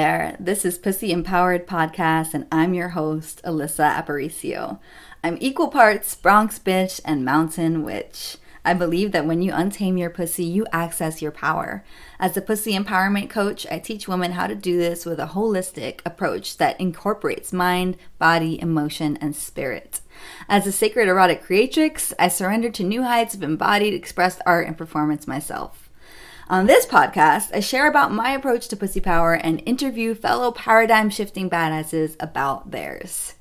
there. This is Pussy Empowered Podcast, and I'm your host, Alyssa Aparicio. I'm equal parts Bronx bitch and mountain witch. I believe that when you untame your pussy, you access your power. As a pussy empowerment coach, I teach women how to do this with a holistic approach that incorporates mind, body, emotion, and spirit. As a sacred erotic creatrix, I surrender to new heights of embodied, expressed art and performance myself. On this podcast, I share about my approach to pussy power and interview fellow paradigm-shifting badasses about theirs.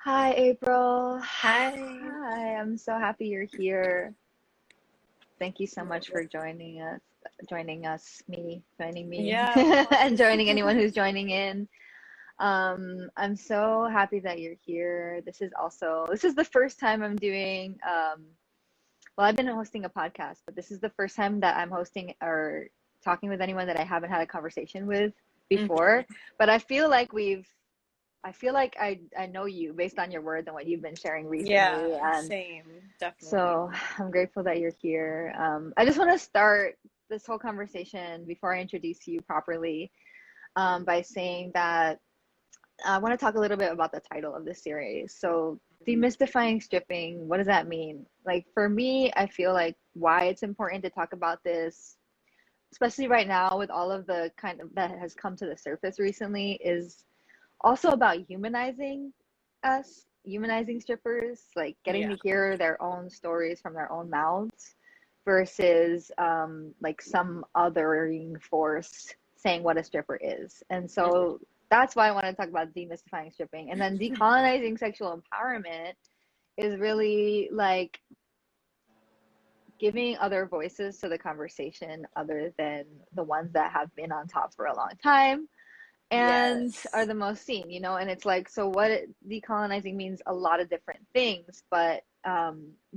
Hi, April. Hi. Hi, I'm so happy you're here. Thank you so much for joining me, Yeah, and joining anyone who's joining in. I'm so happy that you're here. This is the first time I'm doing, well, I've been hosting a podcast, but this is the first time that I'm hosting or talking with anyone that I haven't had a conversation with before. But I feel like I know you based on your words and what you've been sharing recently. Yeah, same, definitely. So I'm grateful that you're here. I just want to start this whole conversation before I introduce you properly by saying that I want to talk a little bit about the title of this series. So demystifying stripping, what does that mean? Like for me, I feel like why it's important to talk about this, especially right now with all of the kind of that has come to the surface recently, is also about humanizing us, humanizing strippers, like getting to hear their own stories from their own mouths versus like some othering force saying what a stripper is. And so that's why I want to talk about demystifying stripping. And then decolonizing sexual empowerment is really like giving other voices to the conversation other than the ones that have been on top for a long time and are the most seen, and it's like, so decolonizing means a lot of different things, but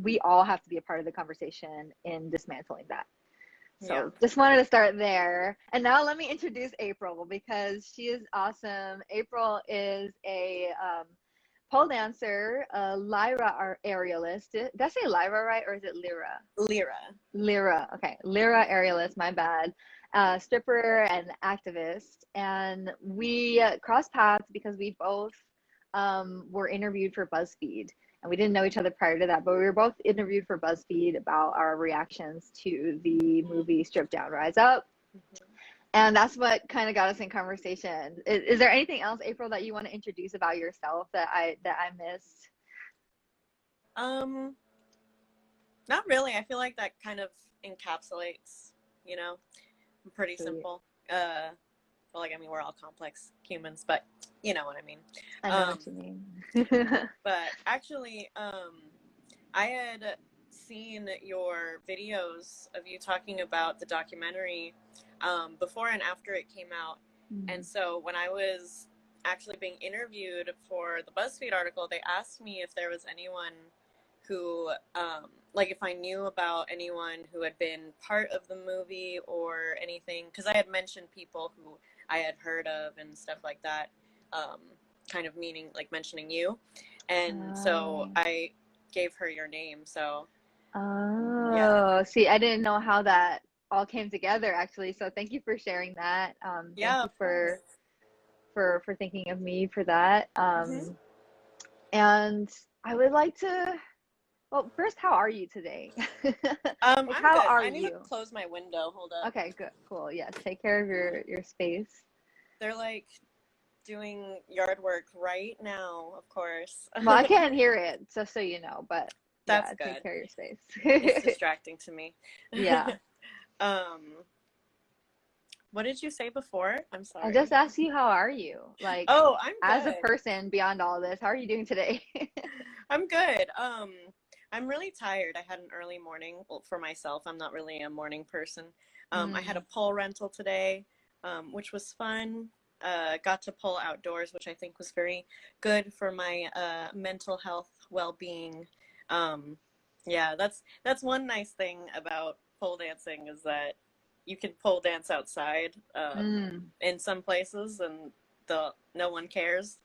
we all have to be a part of the conversation in dismantling that. So just wanted to start there. And now let me introduce April because she is awesome. April is a pole dancer, a lyra aerialist. Did I say lyra right, or is it lyra? Lyra. Okay, lyra aerialist, my bad. Stripper and activist. And we crossed paths because we both were interviewed for Buzzfeed. And we didn't know each other prior to that, but we were both interviewed for Buzzfeed about our reactions to the movie Strip Down, Rise Up. And that's what kind of got us in conversation. Is there anything else, April, that you want to introduce about yourself that I missed? Not really. I feel like that kind of encapsulates, I'm pretty simple. Well, like, I mean, we're all complex humans, but you know what I mean. I know what you mean. But actually, I had seen your videos of you talking about the documentary before and after it came out. And so when I was actually being interviewed for the Buzzfeed article, they asked me if there was anyone who, like if I knew about anyone who had been part of the movie or anything, because I had mentioned people who I had heard of and stuff like that, kind of mentioning you. And so I gave her your name, so. See, I didn't know how that all came together, actually, so thank you for sharing that. Thank you for thinking of me for that. And I would like to, well, first, how are you today? I'm how good. are I need you? to close my window. Hold up. Okay, good, cool. Yes, take care of your space. They're like doing yard work right now, of course. Well, I can't hear it, just so you know, but that's good. Take care of your space. It's distracting to me. Yeah. What did you say before? I'm sorry. I just asked you, how are you? Like, oh, I'm good. As a person beyond all this, how are you doing today? I'm good. I'm really tired. I had an early morning. Well, for myself, I'm not really a morning person. I had a pole rental today, which was fun. Got to pull outdoors, which I think was very good for my mental health, well-being. Yeah, that's one nice thing about pole dancing is that you can pole dance outside in some places and no one cares.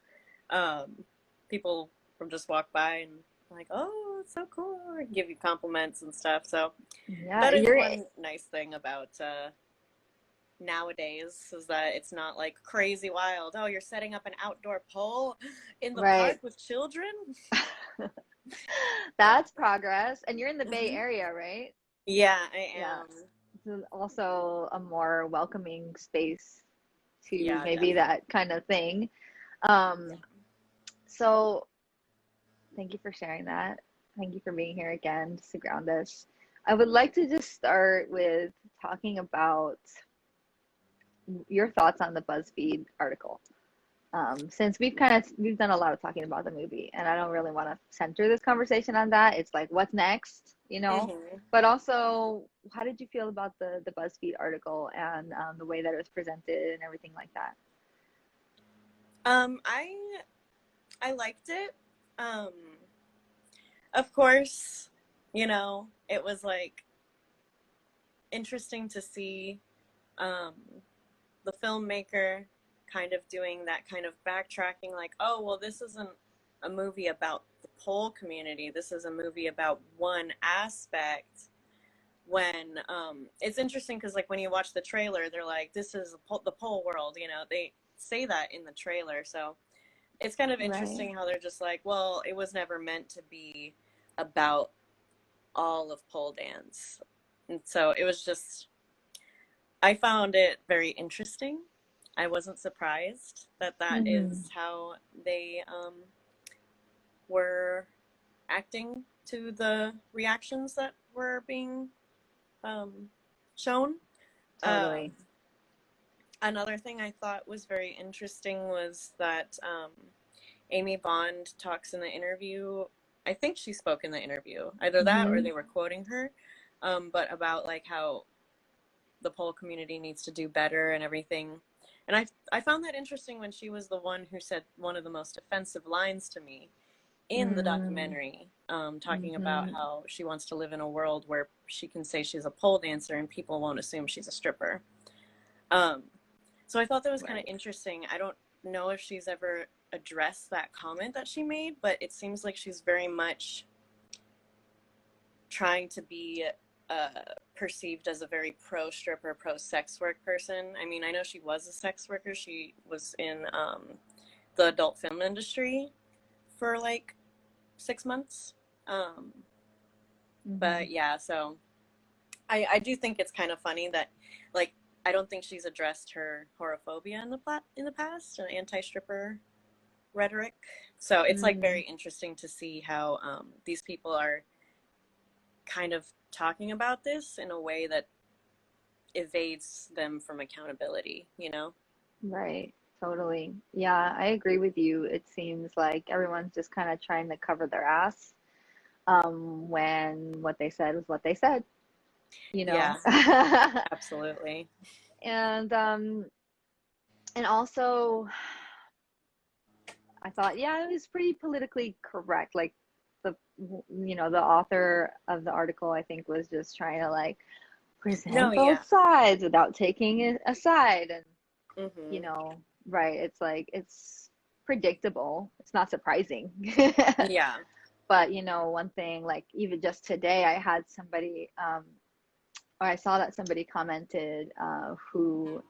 People will just walk by and like, oh, it's so cool, and give you compliments and stuff. So that is one nice thing about nowadays, is that it's not like crazy wild. Oh, you're setting up an outdoor pole in the Right. park with children? That's progress. And you're in the Bay Mhm. Area, right? Yeah, I Yeah. am. It's also a more welcoming space to Yeah, maybe that definitely. kind of thing. Yeah. Um, so thank you for sharing that. Thank you for being here again just to ground us. I would like to just start with talking about your thoughts on the Buzzfeed article. Since we've done a lot of talking about the movie, and I don't really want to center this conversation on that. It's like, what's next, you know? Hmm. But also, how did you feel about the BuzzFeed article and the way that it was presented and everything like that? Um, I I liked it. Um, of course, it was like interesting to see um, the filmmaker kind of doing that kind of backtracking, like, oh, well, this isn't a movie about the pole community. This is a movie about one aspect. When it's interesting because, like, when you watch the trailer, they're like, this is the pole world. They say that in the trailer. So it's kind of Right. interesting how they're just like, well, it was never meant to be about all of pole dance. And so it was just, I found it very interesting. I wasn't surprised that that Mm-hmm. is how they were acting to the reactions that were being um, shown. Um, Totally. Another thing I thought was very interesting was that Amy Bond talks in the interview. I think she spoke in the interview, either that or Mm-hmm. they were quoting her, but about like how the pole community needs to do better and everything. And I found that interesting when she was the one who said one of the most offensive lines to me in the documentary, talking about Mm-hmm. how she wants to live in a world where she can say she's a pole dancer and people won't assume she's a stripper. Um, so I thought that was kind of Right. interesting. I don't know if she's ever addressed that comment that she made, but it seems like she's very much trying to be uh, perceived as a very pro stripper, pro sex work person. I mean, I know she was a sex worker. She was in the adult film industry for like 6 months. Um, Mm-hmm. but yeah, so I do think it's kind of funny that, like, I don't think she's addressed her horophobia in the past, an anti-stripper rhetoric. So it's like Mm. very interesting to see how these people are kind of talking about this in a way that evades them from accountability. Right. Totally. Yeah, I agree with you. It seems like everyone's just kind of trying to cover their ass when what they said was what they said, you Yeah, know? absolutely. And also I thought, yeah, it was pretty politically correct. Like the the author of the article I think was just trying to like No, present yeah. both sides without taking it aside. And you Hmm. know, right, it's like it's predictable. It's not surprising. Yeah. But one thing, like even just today I had somebody or I saw that somebody commented who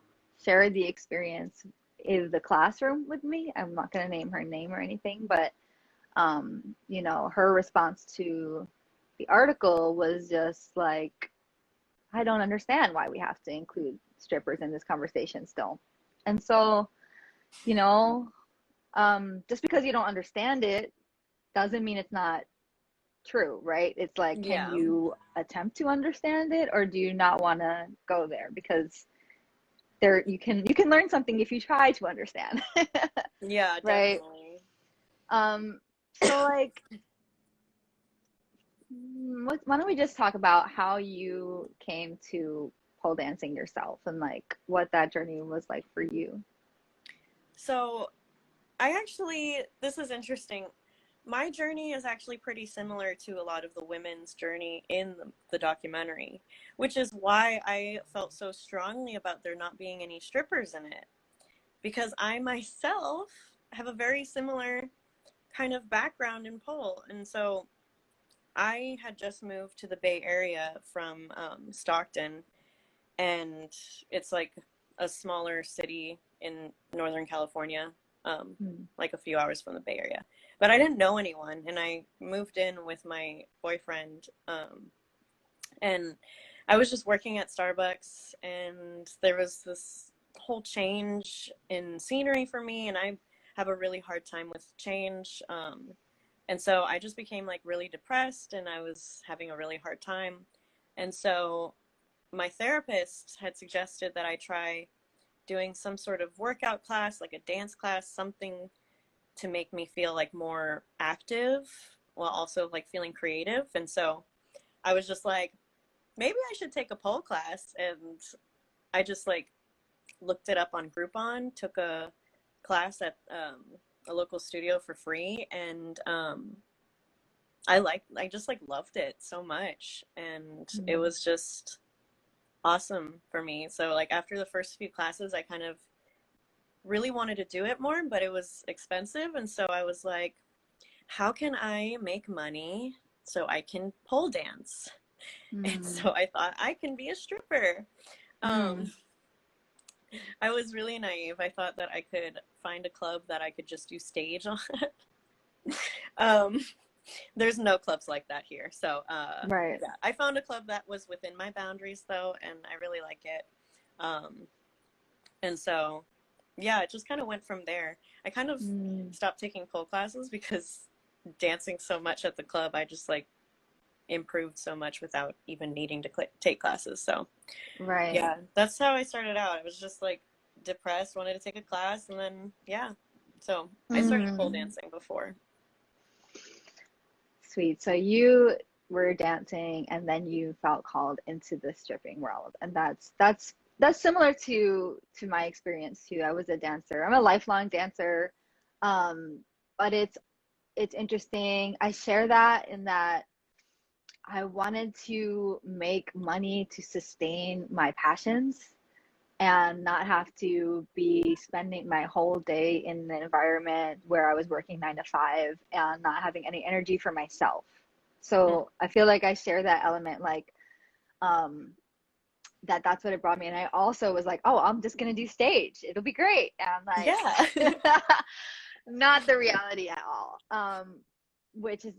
shared the experience in the classroom with me. I'm not going to name her name or anything, but her response to the article was just like, I don't understand why we have to include strippers in this conversation still. And so, you know, just because you don't understand it doesn't mean it's not true, right? It's like, can Yeah. you attempt to understand it, or do you not want to go there? Because there you can learn something if you try to understand. Yeah, Right? definitely. So like, why don't we just talk about how you came to pole dancing yourself and like what that journey was like for you? So this is interesting. My journey is actually pretty similar to a lot of the women's journey in the documentary, which is why I felt so strongly about there not being any strippers in it. Because I myself have a very similar kind of background in pole. And so I had just moved to the Bay Area from Stockton, and it's like a smaller city in Northern California, like a few hours from the Bay Area. But I didn't know anyone, and I moved in with my boyfriend, and I was just working at Starbucks, and there was this whole change in scenery for me, and I have a really hard time with change. And so I just became like really depressed, and I was having a really hard time. And so my therapist had suggested that I try doing some sort of workout class, like a dance class, something to make me feel like more active while also like feeling creative. And so I was just like, maybe I should take a pole class. And I just like looked it up on Groupon, took a class at a local studio for free, and I just like loved it so much, and it was just awesome for me. So like after the first few classes, I kind of really wanted to do it more, but it was expensive, and so I was like, how can I make money so I can pole dance? And so I thought I can be a stripper. I was really naive. I thought that I could find a club that I could just do stage on. There's no clubs like that here. So Right. yeah, I found a club that was within my boundaries though, and I really like it. And so yeah, it just kind of went from there. I kind of stopped taking pole classes because dancing so much at the club, I just like improved so much without even needing to take classes. So Right. yeah, that's how I started out. I was just like depressed, wanted to take a class, and then yeah, so I started pole dancing before. Sweet. So you were dancing and then you felt called into the stripping world. And that's similar to my experience too. I was a dancer. I'm a lifelong dancer. But it's interesting. I share that in that I wanted to make money to sustain my passions and not have to be spending my whole day in an environment where I was working 9 to 5 and not having any energy for myself. So I feel like I share that element, like that's what it brought me. And I also was like, oh, I'm just gonna do stage. It'll be great. And like, Yeah. not the reality at all. Which is,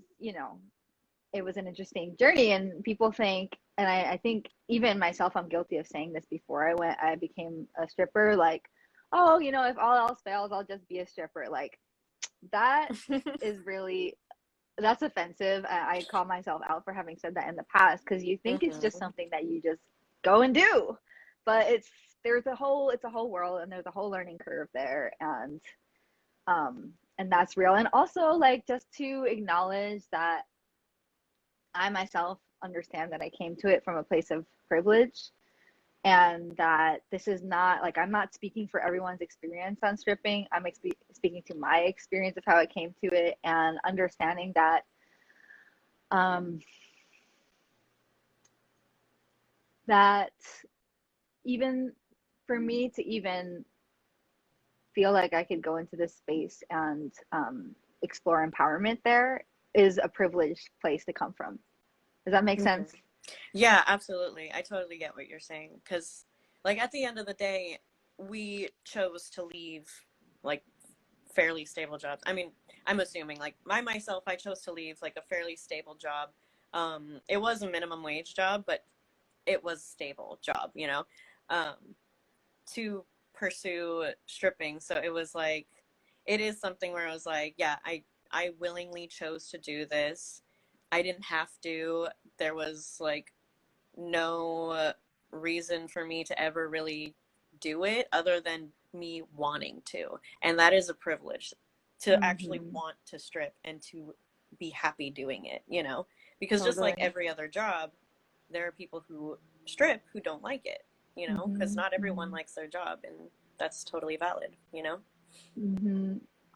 it was an interesting journey, and people think, and I think even myself, I'm guilty of saying this before I became a stripper, like, oh, if all else fails, I'll just be a stripper. Like, that is really, that's offensive. I call myself out for having said that in the past, because you think it's just something that you just go and do, but it's a whole world, and there's a whole learning curve there, and that's real. And also, like, just to acknowledge that I myself understand that I came to it from a place of privilege, and that this is not like, I'm not speaking for everyone's experience on stripping. I'm speaking to my experience of how I came to it, and understanding that that even for me to even feel like I could go into this space and explore empowerment there is a privileged place to come from. Does that make sense? Yeah, absolutely. I totally get what you're saying. Because, like, at the end of the day, we chose to leave, like, fairly stable jobs. I mean, I'm assuming, like, myself, I chose to leave, like, a fairly stable job. It was a minimum wage job, but it was a stable job, to pursue stripping. So it was like, it is something where I was like, yeah, I willingly chose to do this. I didn't have to. There was like no reason for me to ever really do it other than me wanting to. And that is a privilege, to actually want to strip and to be happy doing it, because just like every other job, there are people who strip who don't like it, because not everyone likes their job, and that's totally valid,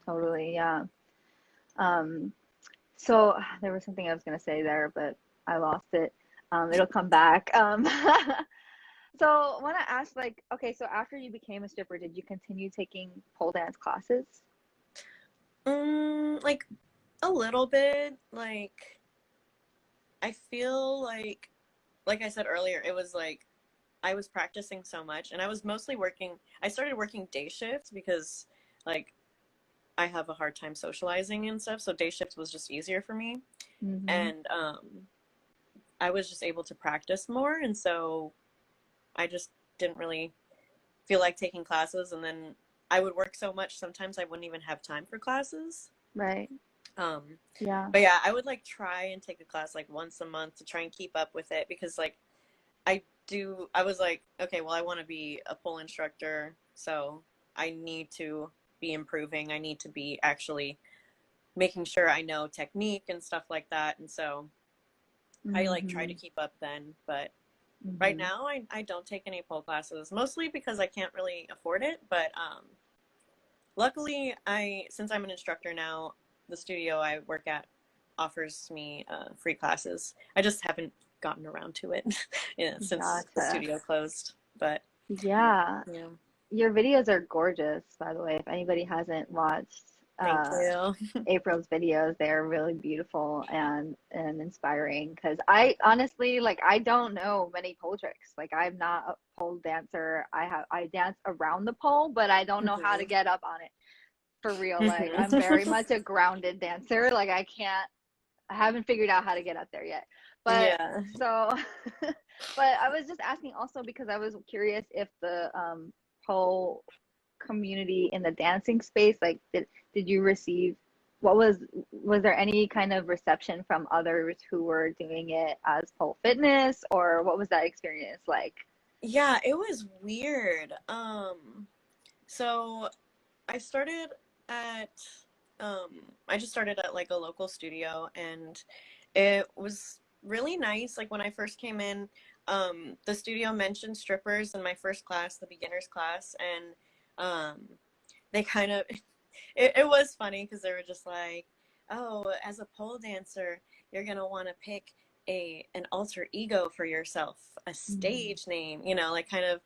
Totally, yeah. So there was something I was going to say there, but I lost it. It'll come back. So I want to ask, like, okay, so after you became a stripper, did you continue taking pole dance classes? Like a little bit. Like, I feel like I said earlier, it was like I was practicing so much, and I was mostly working. I started working day shifts because like I have a hard time socializing and stuff, so day shifts was just easier for me. And I was just able to practice more, and so I just didn't really feel like taking classes. And then I would work so much, sometimes I wouldn't even have time for classes. Right. Yeah. But yeah, I would like try and take a class like once a month to try and keep up with it, because like I was like, okay, well, I want to be a pole instructor, so I need to be improving. I need to be actually making sure I know technique and stuff like that. And so I like try to keep up then. But right now I don't take any pole classes, mostly because I can't really afford it. But luckily, since I'm an instructor now, the studio I work at offers me free classes. I just haven't gotten around to it since the studio closed. But yeah, your videos are gorgeous, by the way. If anybody hasn't watched thank you. April's videos, they're really beautiful and inspiring, because I honestly, like, I don't know many pole tricks. Like, I'm not a pole dancer. I dance around the pole, but I don't know how to get up on it for real. Like, I'm very much a grounded dancer. Like, I haven't figured out how to get up there yet. But so but I was just asking also because I was curious if the pole community in the dancing space, like, did you receive, was there any kind of reception from others who were doing it as pole fitness, or what was that experience like? Yeah, it was weird. So I started at I just started at like a local studio, and it was really nice. Like when I first came in, the studio mentioned strippers in my first class, the beginners class, and they kind of it was funny because they were just like, oh, as a pole dancer, you're gonna want to pick an alter ego for yourself, a stage name, you know, like kind of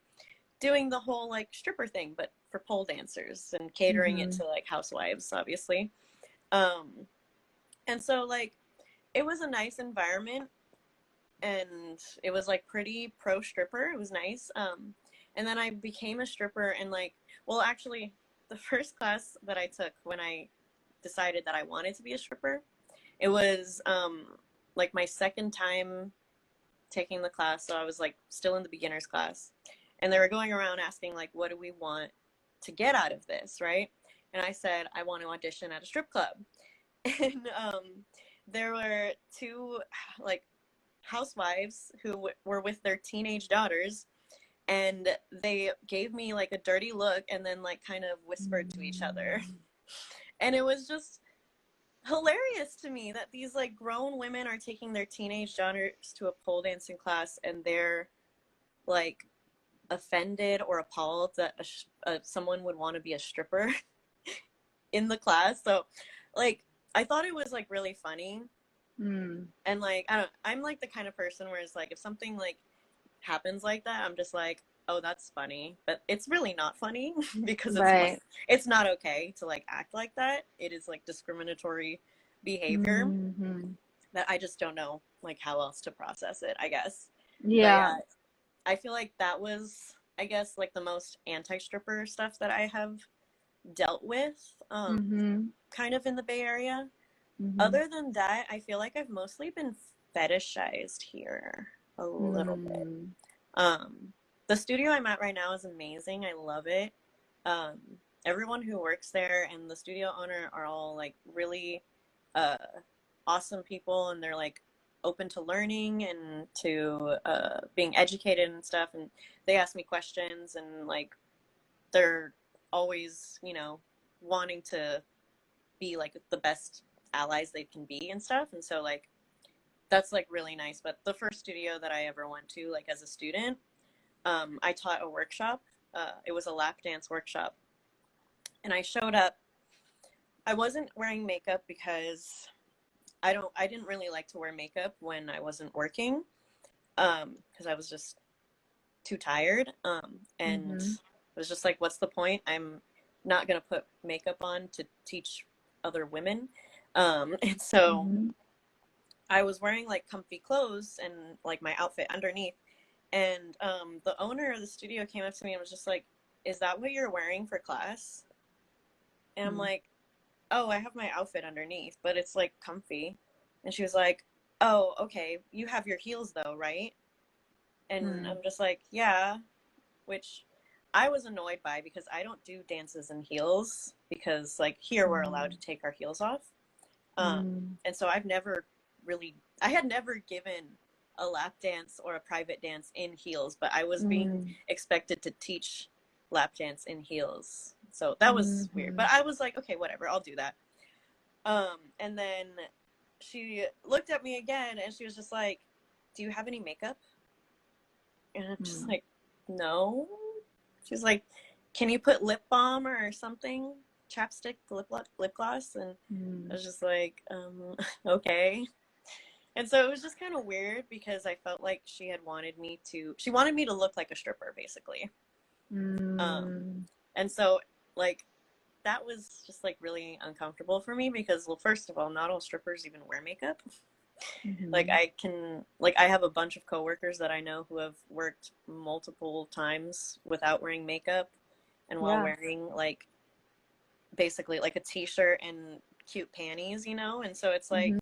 doing the whole like stripper thing, but for pole dancers, and catering it to like housewives, obviously. And so like it was a nice environment, and it was like pretty pro stripper. It was nice. And then I became a stripper, and like, well, actually, the first class that I took when I decided that I wanted to be a stripper, it was like my second time taking the class, so I was like still in the beginners class, and they were going around asking like, what do we want to get out of this, right? And I said, I want to audition at a strip club. And there were two like housewives who were with their teenage daughters, and they gave me like a dirty look and then like kind of whispered to each other. And it was just hilarious to me that these like grown women are taking their teenage daughters to a pole dancing class, and they're like offended or appalled that someone would want to be a stripper in the class. So like I thought it was like really funny. And like I'm like the kind of person where it's like, if something like happens like that, I'm just like, oh, that's funny, but it's really not funny because it's like, it's not okay to like act like that. It is like discriminatory behavior that I just don't know like how else to process it, I guess. Yeah. But I feel like that was, I guess, like the most anti-stripper stuff that I have dealt with kind of in the Bay Area. Other than that, I feel like I've mostly been fetishized here a little bit. The studio I'm at right now is amazing. I love it. Everyone who works there and the studio owner are all like really awesome people, and they're like open to learning and to being educated and stuff. And they ask me questions, and like they're always, you know, wanting to be like the best allies they can be and stuff. And so like that's like really nice. But the first studio that I ever went to like as a student, I taught a workshop. It was a lap dance workshop, and I showed up. I wasn't wearing makeup because I didn't really like to wear makeup when I wasn't working, because I was just too tired, and it was just like, what's the point? I'm not gonna put makeup on to teach other women. And so I was wearing like comfy clothes and like my outfit underneath, And the owner of the studio came up to me and was just like, "Is that what you're wearing for class?" And I'm like, "Oh, I have my outfit underneath, but it's like comfy." And she was like, "Oh, okay. You have your heels though, right?" And I'm just like, "Yeah," which I was annoyed by because I don't do dances in heels because like here we're allowed to take our heels off. And so I had never given a lap dance or a private dance in heels, but I was being expected to teach lap dance in heels. So that was weird, but I was like, okay, whatever, I'll do that. And then she looked at me again and she was just like, "Do you have any makeup?" And I'm just like, "No." She's like, "Can you put lip balm or something? Chapstick, lip gloss?" And I was just like, okay. And so it was just kind of weird because I felt like she wanted me to look like a stripper, basically. And so, like, that was just, like, really uncomfortable for me because, well, first of all, not all strippers even wear makeup. Like, I have a bunch of coworkers that I know who have worked multiple times without wearing makeup and while wearing, like, basically, like, a t-shirt and cute panties, you know? And so it's, like,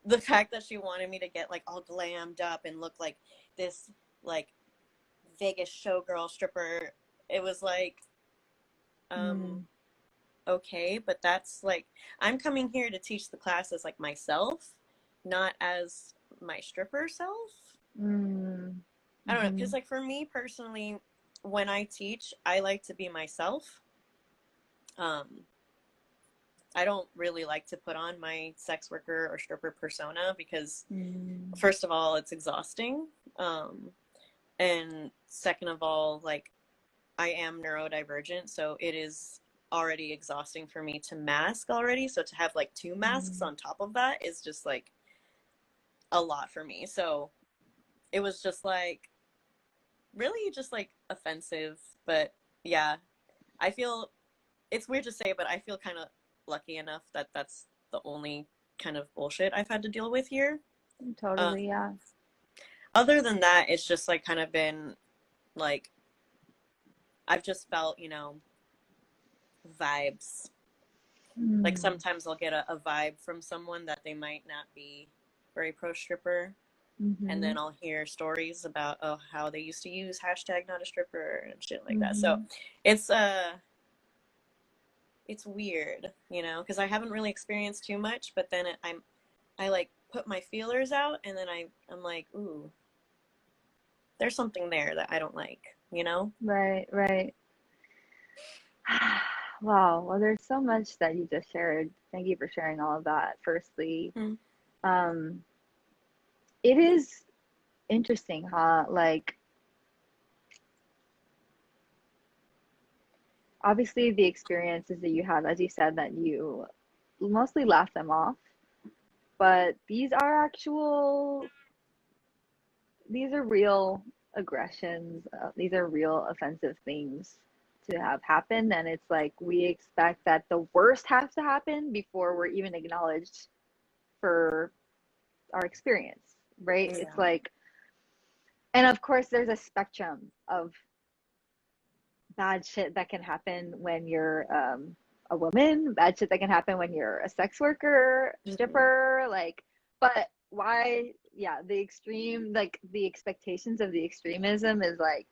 the fact that she wanted me to get, like, all glammed up and look like this, like, Vegas showgirl stripper, it was, like, okay, but that's, like, I'm coming here to teach the class as, like, myself, not as my stripper self. I don't know, because, like, for me personally, when I teach, I like to be myself. I don't really like to put on my sex worker or stripper persona because, first of all, it's exhausting. And second of all, like, I am neurodivergent, so it is already exhausting for me to mask already. So to have, like, 2 masks on top of that is just, like, a lot for me. So it was just, like, really just, like, offensive. But yeah, I feel, it's weird to say, but I feel kind of lucky enough that that's the only kind of bullshit I've had to deal with here. Totally, yeah. Other than that, it's just, like, kind of been, like, I've just felt, you know, vibes. Like, sometimes I'll get a vibe from someone that they might not be very pro stripper. And then I'll hear stories about, oh, how they used to use hashtag not a stripper and shit like that. So it's weird, you know, because I haven't really experienced too much, but then I like put my feelers out and then I'm like, ooh, there's something there that I don't like, you know? Right. Wow. Well, there's so much that you just shared. Thank you for sharing all of that. Firstly, um, it is interesting, huh? Like, obviously, the experiences that you had, as you said, that you mostly laugh them off, but these are real aggressions. These are real offensive things to have happened. And it's like we expect that the worst has to happen before we're even acknowledged for our experience, right? Yeah. It's like, and of course, there's a spectrum of bad shit that can happen when you're a woman, bad shit that can happen when you're a sex worker, stripper, like, but why, yeah, the extreme, like the expectations of the extremism is like,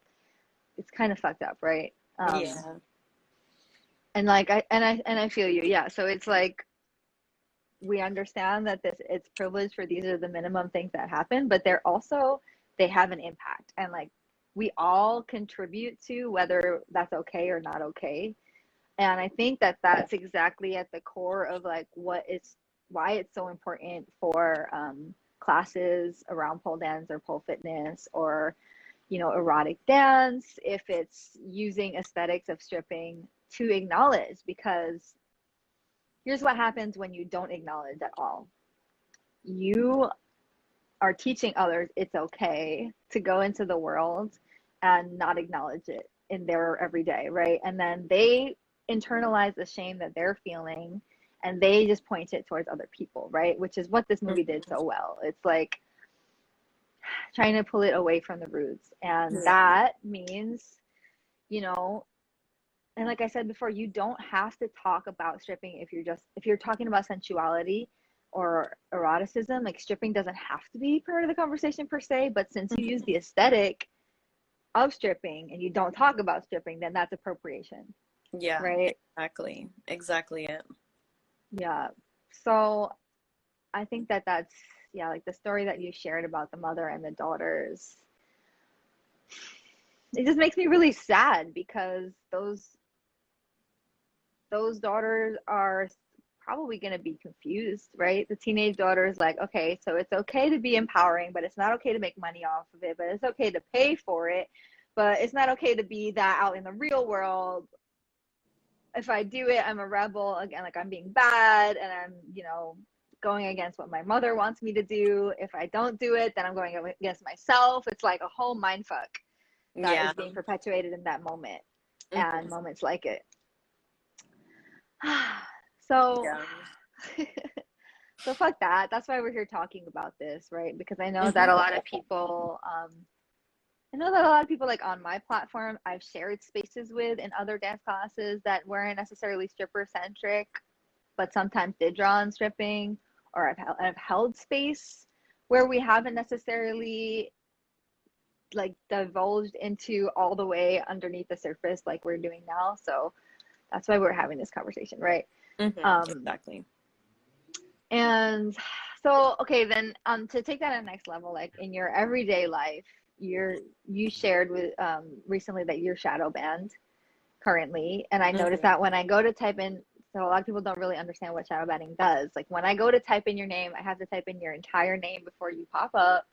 it's kind of fucked up, right? Yeah. And like, I feel you, yeah. So it's like, we understand that it's privileged for these are the minimum things that happen, but they're also, they have an impact. And like, we all contribute to whether that's okay or not okay. And I think that that's exactly at the core of like why it's so important for classes around pole dance or pole fitness or, you know, erotic dance, if it's using aesthetics of stripping to acknowledge, because here's what happens when you don't acknowledge at all. You are teaching others it's okay to go into the world and not acknowledge it in their everyday, right? And then they internalize the shame that they're feeling and they just point it towards other people, right? Which is what this movie did so well. It's like, trying to pull it away from the roots. And Yeah. that means, you know, and like I said before, you don't have to talk about stripping if you're talking about sensuality or eroticism. Like, stripping doesn't have to be part of the conversation per se, but since you use the aesthetic of stripping and you don't talk about stripping, then that's appropriation. Yeah, Right? exactly it. Yeah. So I think that's, yeah, like the story that you shared about the mother and the daughters, it just makes me really sad because those daughters are probably going to be confused, right? The teenage daughter is like, okay, so it's okay to be empowering, but it's not okay to make money off of it, but it's okay to pay for it, but it's not okay to be that out in the real world. If I do it, I'm a rebel again, like I'm being bad and I'm, going against what my mother wants me to do. If I don't do it, then I'm going against myself. It's like a whole mind fuck that Yeah. is being perpetuated in that moment and Mm-hmm. moments like it. So, Yeah. so fuck that. That's why we're here talking about this, right? Because I know that Mm-hmm. a lot of people, I know that a lot of people, like on my platform, I've shared spaces with in other dance classes that weren't necessarily stripper centric, but sometimes did draw on stripping, or I've held space where we haven't necessarily like divulged into all the way underneath the surface like we're doing now. So that's why we're having this conversation, right? Mm-hmm. Exactly. And so, okay, then to take that to the next level, like in your everyday life, you shared with recently that you're shadow banned currently, and I noticed Mm-hmm. that when I go to type in, so a lot of people don't really understand what shadow banning does. Like when I go to type in your name, I have to type in your entire name before you pop up,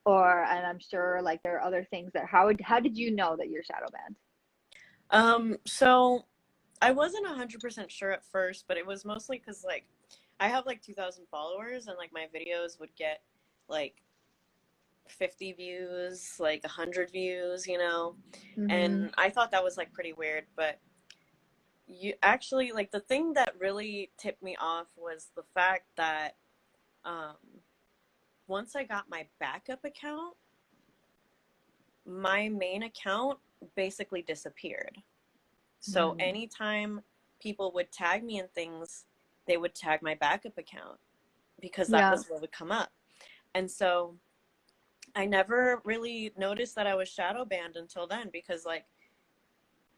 and I'm sure like there are other things that how did you know that you're shadow banned? So I wasn't 100% sure at first, but it was mostly because like I have like 2,000 followers and like my videos would get like 50 views, like 100 views, Mm-hmm. and I thought that was like pretty weird. But you actually, like, the thing that really tipped me off was the fact that um, once I got my backup account, my main account basically disappeared. So Mm-hmm. anytime people would tag me in things, they would tag my backup account because that Yeah. was what would come up. And so I never really noticed that I was shadow banned until then, because like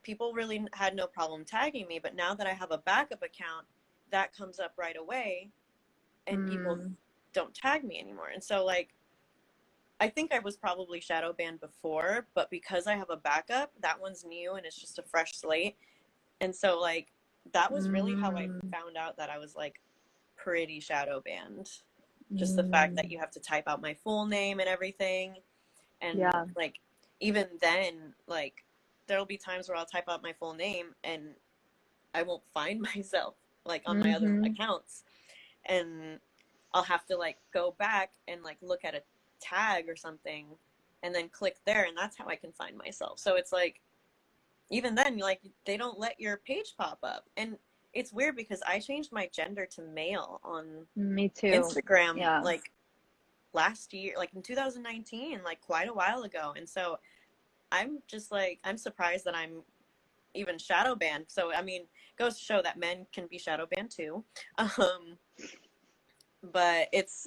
people really had no problem tagging me. But now that I have a backup account, that comes up right away and people Mm. don't tag me anymore. And so like I think I was probably shadow banned before, but because I have a backup, that one's new and it's just a fresh slate. And so like that was really how I Mm. found out that I was like pretty shadow banned. Just the fact that Mm. you have to type out my full name and everything. And Yeah. like even then, like there'll be times where I'll type out my full name and I won't find myself like on my other Mm-hmm. accounts. And I'll have to like go back and like look at a tag or something and then click there, and that's how I can find myself. So it's like even then, like they don't let your page pop up. And it's weird because I changed my gender to male on Me too. Instagram Yeah. like last year, like in 2019, like quite a while ago. And so I'm just like, I'm surprised that I'm even shadow banned. So I mean, goes to show that men can be shadow banned too. um but it's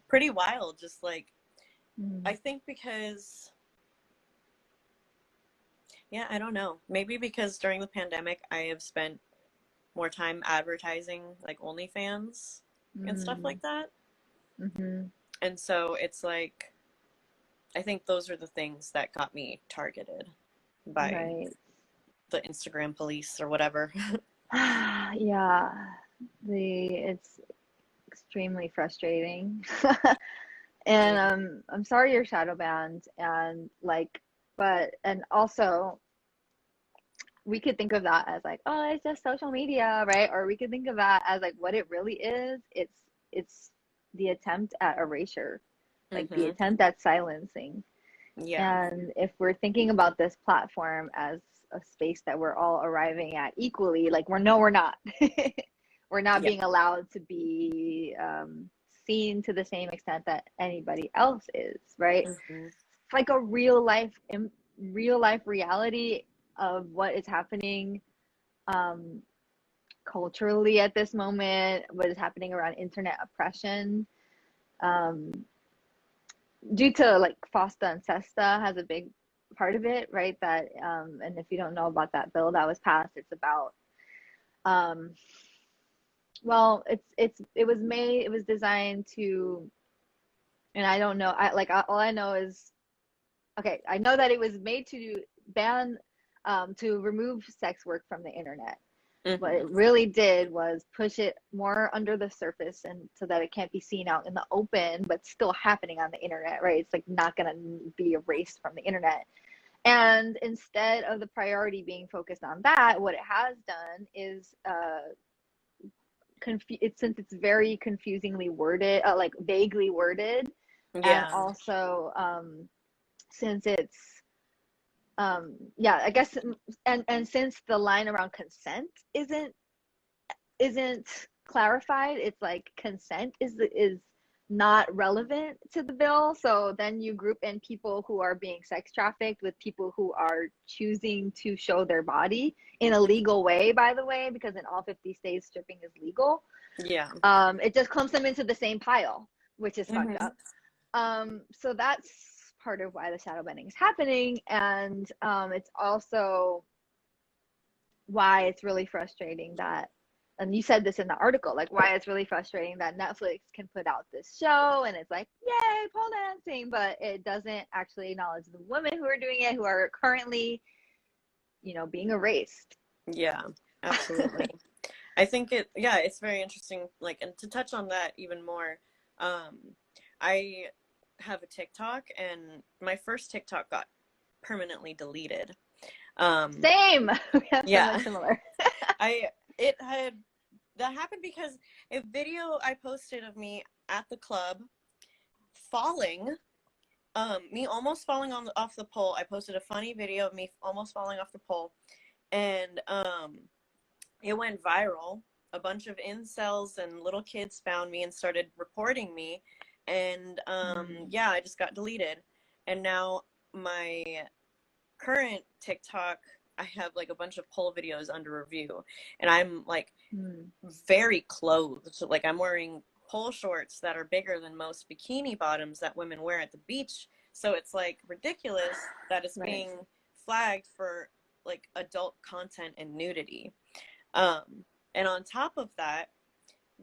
pretty wild. Just like Mm. I think because, yeah, I don't know, maybe because during the pandemic I have spent more time advertising like OnlyFans and stuff Mm. like that. Mm-hmm. And so it's like I think those are the things that got me targeted by Right. the Instagram police or whatever. Yeah. It's extremely frustrating. And Yeah. I'm sorry you're shadow banned, and like, but and also we could think of that as like, oh, it's just social media, right? Or we could think of that as like what it really is. It's the attempt at erasure, like the Mm-hmm. attempt at silencing. Yeah. And if we're thinking about this platform as a space that we're all arriving at equally, like we're not. We're not Yeah. being allowed to be seen to the same extent that anybody else is, right? Mm-hmm. It's like a real life reality of what is happening um, culturally at this moment, what is happening around internet oppression. Um, Due to like FOSTA and SESTA has a big part of it, right? That and if you don't know about that bill that was passed, it's about um, well, it was designed to, and I don't know, I like all I know is okay, I know that it was made to ban to remove sex work from the internet. What Mm-hmm. it really did was push it more under the surface and so that it can't be seen out in the open, but still happening on the internet, right? It's like not going to be erased from the internet. And instead of the priority being focused on that, what it has done is since it's very confusingly worded, like vaguely worded, and Yeah. also since it's yeah, I guess, and since the line around consent isn't clarified, it's like consent is not relevant to the bill. So then you group in people who are being sex trafficked with people who are choosing to show their body in a legal way, by the way, because in all 50 states stripping is legal. Yeah. It just clumps them into the same pile, which is fucked Mm-hmm. up. So that's part of why the shadow banning is happening, and it's also why it's really frustrating that, and you said this in the article, like why it's really frustrating that Netflix can put out this show and it's like, yay, pole dancing, but it doesn't actually acknowledge the women who are doing it, who are currently, being erased. Yeah, absolutely. I think it's very interesting. Like, and to touch on that even more, I have a TikTok, and my first TikTok got permanently deleted. Same. We have so Yeah, much similar. that happened because a video I posted of me at the club falling, me almost falling off the pole. I posted a funny video of me almost falling off the pole, and it went viral. A bunch of incels and little kids found me and started reporting me, and yeah, I just got deleted. And now my current TikTok, I have like a bunch of pole videos under review, and I'm like very clothed. So, like, I'm wearing pole shorts that are bigger than most bikini bottoms that women wear at the beach. So it's like ridiculous that it's Right. being flagged for like adult content and nudity. And on top of that,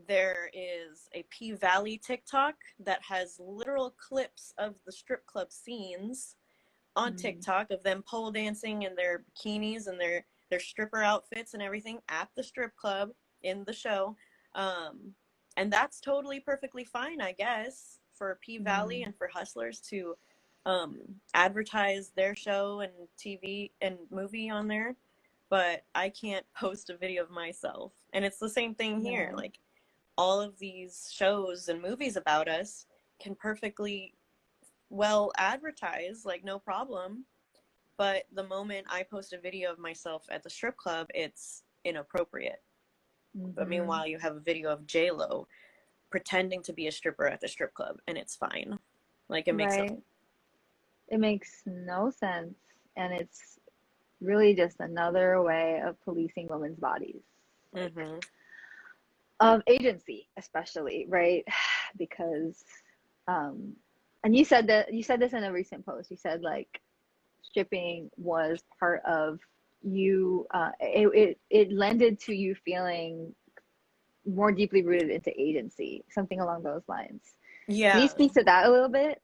there is a P Valley TikTok that has literal clips of the strip club scenes on TikTok of them pole dancing in their bikinis and their stripper outfits and everything at the strip club in the show. And that's totally perfectly fine, I guess, for P Valley and for hustlers to advertise their show and TV and movie on there. But I can't post a video of myself. And it's the same thing here. Like, all of these shows and movies about us can perfectly well advertise, like, no problem. But the moment I post a video of myself at the strip club, it's inappropriate. But meanwhile, you have a video of J-Lo pretending to be a stripper at the strip club, and it's fine. Like, it makes sense. It makes no sense, and it's really just another way of policing women's bodies, of agency, especially, right? Because and you said this in a recent post. You said like stripping was part of you, it lended to you feeling more deeply rooted into agency, something along those lines. Yeah. Can you speak to that a little bit?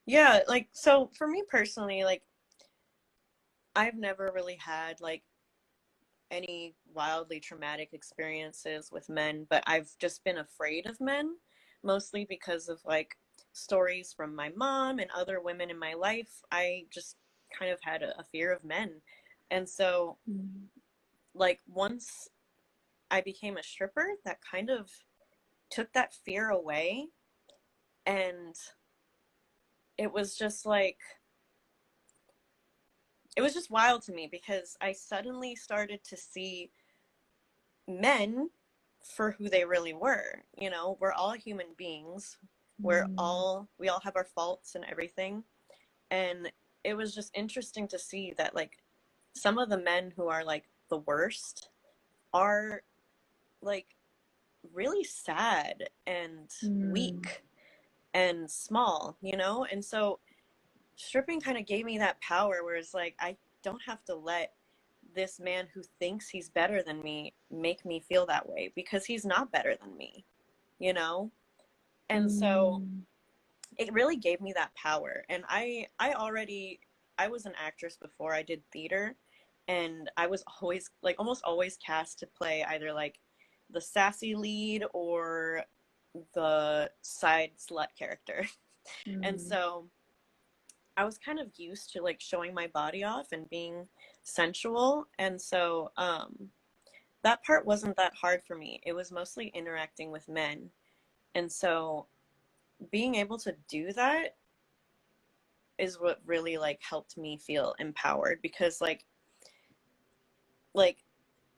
Yeah, like, so for me personally, like, I've never really had like any wildly traumatic experiences with men, but I've just been afraid of men, mostly because of like stories from my mom and other women in my life. I just kind of had a fear of men. And so like, once I became a stripper, that kind of took that fear away. And it was just like, it was just wild to me because I suddenly started to see men for who they really were. You know, we're all human beings. We all have our faults and everything. And it was just interesting to see that, like, some of the men who are like the worst are like really sad and weak and small, you know? And so stripping kind of gave me that power where it's like, I don't have to let this man who thinks he's better than me make me feel that way, because he's not better than me, you know? And so it really gave me that power. And I was an actress before I did theater, and I was always like almost always cast to play either like the sassy lead or the side slut character. And so I was kind of used to like showing my body off and being sensual. And so that part wasn't that hard for me. It was mostly interacting with men. And so being able to do that is what really like helped me feel empowered, because like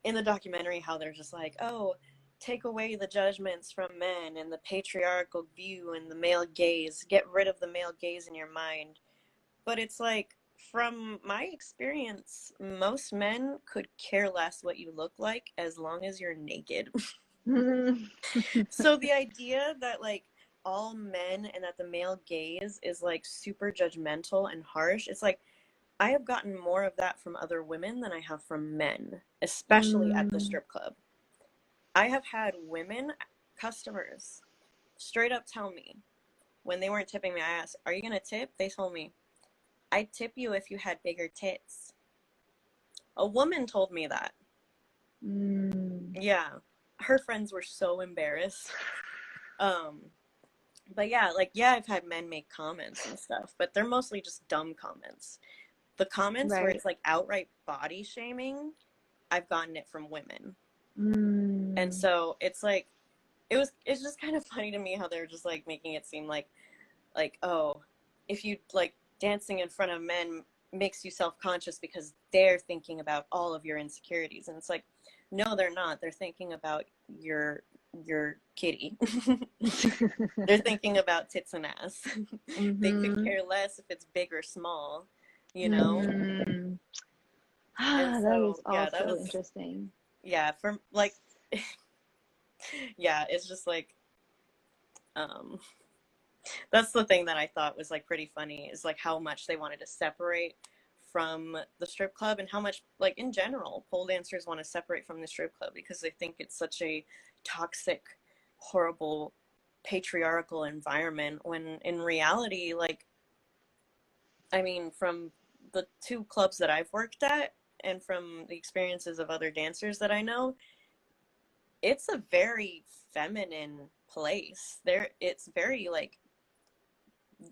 in the documentary how they're just like, oh, take away the judgments from men and the patriarchal view and the male gaze, get rid of the male gaze in your mind. But it's like, from my experience, most men could care less what you look like as long as you're naked. So the idea that like all men and that the male gaze is like super judgmental and harsh, it's like, I have gotten more of that from other women than I have from men, especially at the strip club. I have had women customers straight up tell me, when they weren't tipping me, I asked, are you going to tip? They told me, I'd tip you if you had bigger tits. A woman told me that. Yeah. Her friends were so embarrassed. But yeah, like, yeah, I've had men make comments and stuff, but they're mostly just dumb comments. The comments where it's like outright body shaming, I've gotten it from women. And so it's like, it's just kind of funny to me how they're just like making it seem like, oh, if you like dancing in front of men makes you self-conscious because they're thinking about all of your insecurities. And it's like, no, they're not. They're thinking about your kitty. They're thinking about tits and ass. They could care less if it's big or small, you know? And that so, is also that was interesting. Yeah, from like, yeah, it's just like, that's the thing that I thought was like pretty funny, is like how much they wanted to separate from the strip club, and how much, like, in general, pole dancers want to separate from the strip club because they think it's such a toxic, horrible, patriarchal environment, when in reality, like, I mean, from the 2 clubs that I've worked at and from the experiences of other dancers that I know, it's a very feminine place. It's very like,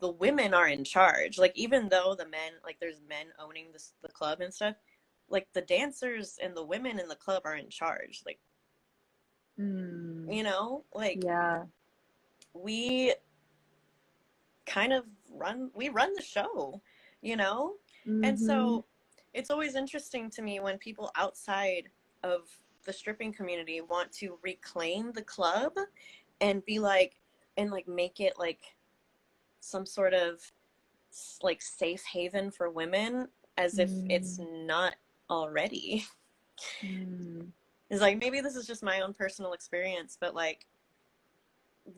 the women are in charge. Like, even though the men, like, there's men owning the club and stuff, like, the dancers and the women in the club are in charge. Like, you know, like, yeah, we kind of run the show, you know? And so it's always interesting to me when people outside of the stripping community want to reclaim the club and be like, and like make it like some sort of like safe haven for women, as if it's not already. It's like, maybe this is just my own personal experience, but like,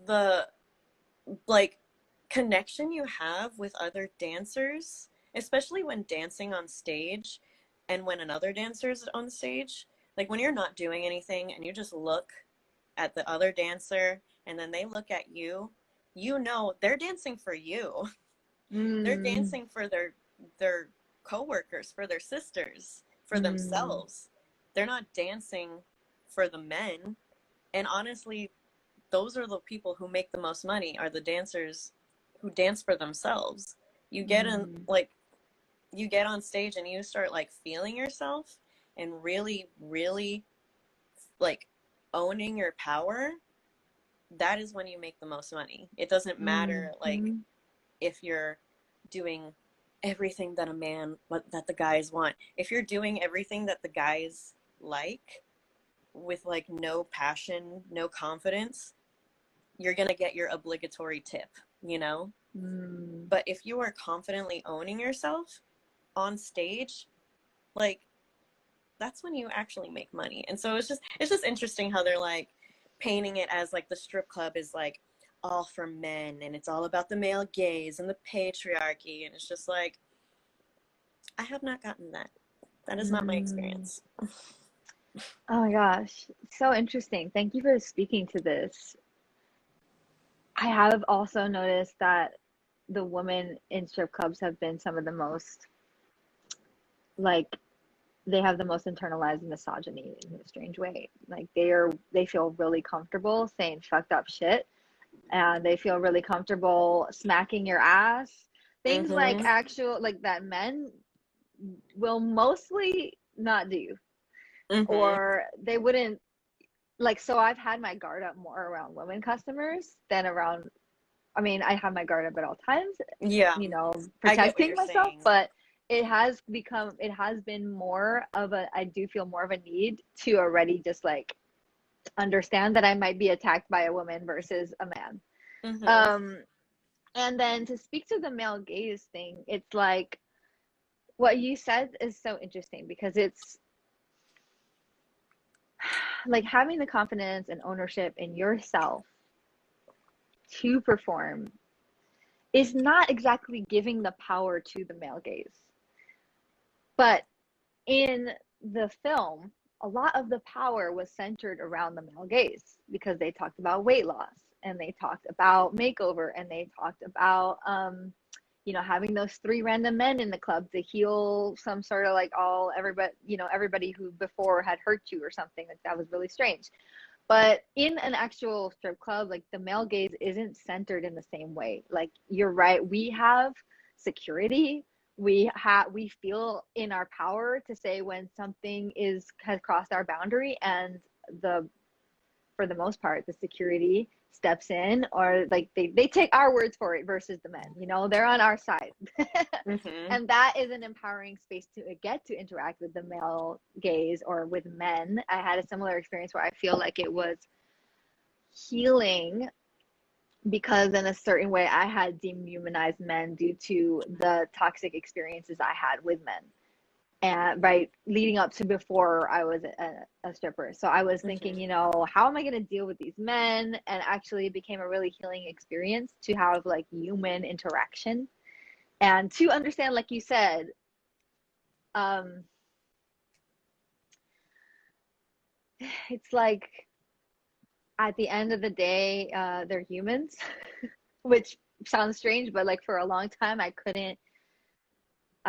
the like connection you have with other dancers, especially when dancing on stage and when another dancer is on stage, like when you're not doing anything and you just look at the other dancer and then they look at you, you know they're dancing for you. They're dancing for their coworkers, for their sisters, for themselves. They're not dancing for the men. And honestly, those are the people who make the most money, are the dancers who dance for themselves. You get in, like, you get on stage and you start like feeling yourself and really, really like owning your power. That is when you make the most money. It doesn't matter like if you're doing everything that that the guys want. If you're doing everything that the guys like, with like no passion, no confidence, you're gonna get your obligatory tip, you know? But if you are confidently owning yourself on stage, like, that's when you actually make money. And so it's just interesting how they're like painting it as like the strip club is like all for men and it's all about the male gaze and the patriarchy, and it's just like, I have not gotten that. That is not my experience. Oh my gosh, so interesting. Thank you for speaking to this. I have also noticed that the women in strip clubs have been some of the most, like, they have the most internalized misogyny in a strange way. Like they feel really comfortable saying fucked up shit, and they feel really comfortable smacking your ass. Things like actual, like, that men will mostly not do, or they wouldn't, like, so I've had my guard up more around women customers than around, I mean, I have my guard up at all times, Yeah, you know, I get what protecting you're myself, saying. but it has been more of a, I do feel more of a need to already just like understand that I might be attacked by a woman versus a man. And then to speak to the male gaze thing, it's like what you said is so interesting, because it's like having the confidence and ownership in yourself to perform is not exactly giving the power to the male gaze. But in the film, a lot of the power was centered around the male gaze, because they talked about weight loss, and they talked about makeover, and they talked about you know, having those three random men in the club to heal some sort of like everybody, you know, everybody who before had hurt you or something. Like, that was really strange. But in an actual strip club, like, the male gaze isn't centered in the same way. Like, you're right, we have security. We feel in our power to say when something has crossed our boundary, and the for the most part the security steps in, or like they take our words for it versus the men, you know, they're on our side. And that is an empowering space to get to interact with the male gaze or with men. I had a similar experience where I feel like it was healing, because in a certain way I had dehumanized men due to the toxic experiences I had with men, and right leading up to before I was a stripper. So I was thinking, you know, how am I going to deal with these men? And actually it became a really healing experience to have like human interaction, and to understand, like you said, it's like at the end of the day, they're humans, which sounds strange, but like for a long time I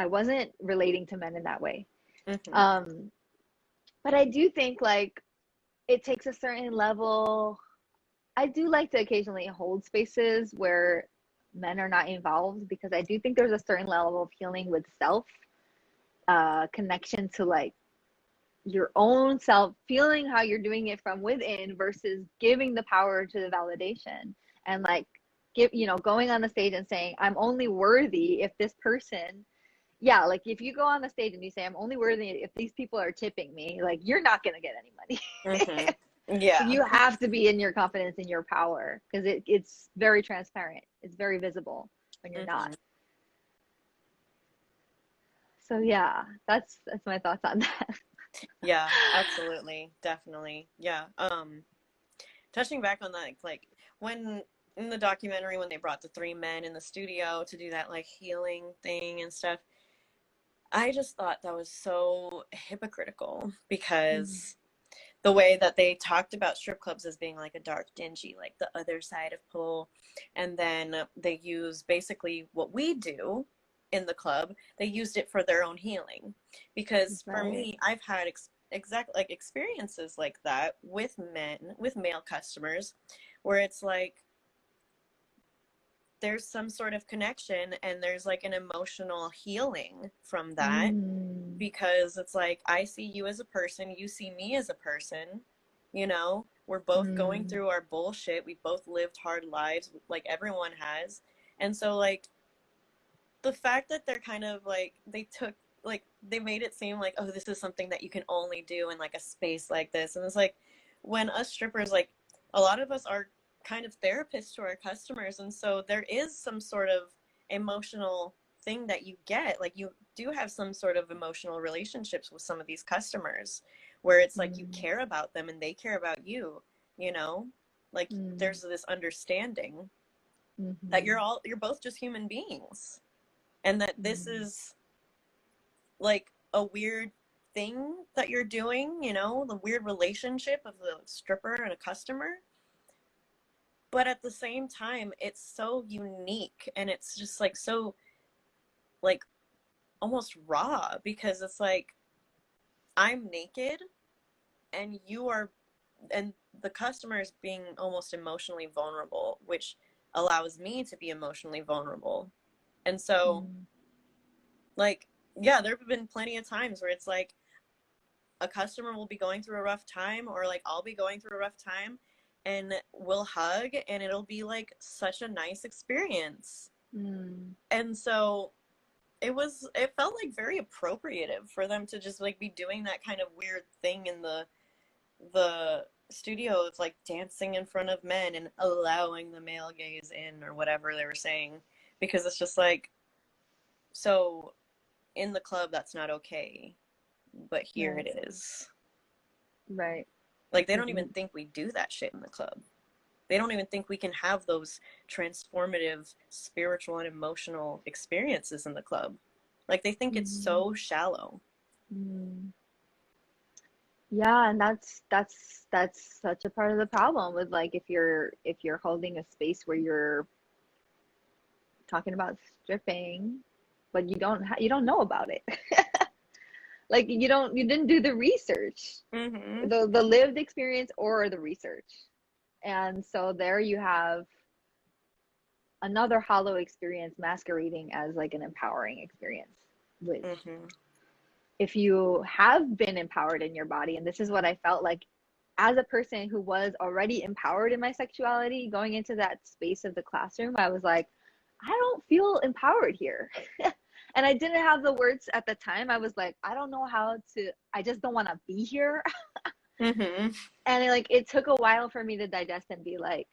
wasn't relating to men in that way. But I do think like it takes a certain level. I do like to occasionally hold spaces where men are not involved, because I do think there's a certain level of healing with self, connection to like your own self, feeling how you're doing it from within versus giving the power to the validation, and like going on the stage and saying I'm only worthy if this person, yeah, like if you go on the stage and you say I'm only worthy if these people are tipping me, like you're not going to get any money. Yeah. You have to be in your confidence, in your power, because it's very transparent, it's very visible when you're not. So yeah, that's my thoughts on that. Yeah, absolutely, definitely. Yeah. Touching back on that, like when in the documentary when they brought the three men in the studio to do that like healing thing and stuff, I just thought that was so hypocritical, because the way that they talked about strip clubs as being like a dark, dingy, like the other side of pole, and then they use basically what we do in the club, they used it for their own healing. Because for me, I've had exact like experiences like that with men, with male customers, where it's like there's some sort of connection and there's like an emotional healing from that, because it's like I see you as a person, you see me as a person, you know, we're both going through our bullshit, we both lived hard lives like everyone has. And so like the fact that they're kind of like they took like they made it seem like, oh, this is something that you can only do in like a space like this. And it's like, when us strippers, like a lot of us are kind of therapists to our customers, and so there is some sort of emotional thing that you get. Like you do have some sort of emotional relationships with some of these customers where it's like you care about them and they care about you, you know? Like there's this understanding that you're both just human beings, and that this is like a weird thing that you're doing, you know, the weird relationship of the stripper and a customer. But at the same time, it's so unique, and it's just like so like almost raw, because it's like I'm naked and you are, and the customer is being almost emotionally vulnerable, which allows me to be emotionally vulnerable. And so like, yeah, there have been plenty of times where it's like a customer will be going through a rough time, or like I'll be going through a rough time, and we'll hug and it'll be like such a nice experience. And so it felt like very appropriative for them to just like be doing that kind of weird thing in the studio of like dancing in front of men and allowing the male gaze in, or whatever they were saying, because it's just like, so in the club that's not okay, but here it is. Right. Like they don't even think we do that shit in the club. They don't even think we can have those transformative spiritual and emotional experiences in the club. Like they think it's so shallow. Yeah, and that's such a part of the problem with, like, if you're holding a space where you're talking about stripping, but you don't know about it. Like you didn't do the research, the lived experience or the research. And so there you have another hollow experience masquerading as like an empowering experience, which if you have been empowered in your body, and this is what I felt like as a person who was already empowered in my sexuality, going into that space of the classroom, I was like, I don't feel empowered here. And I didn't have the words at the time. I was like, I don't know how to, I just don't want to be here. And it took a while for me to digest and be like,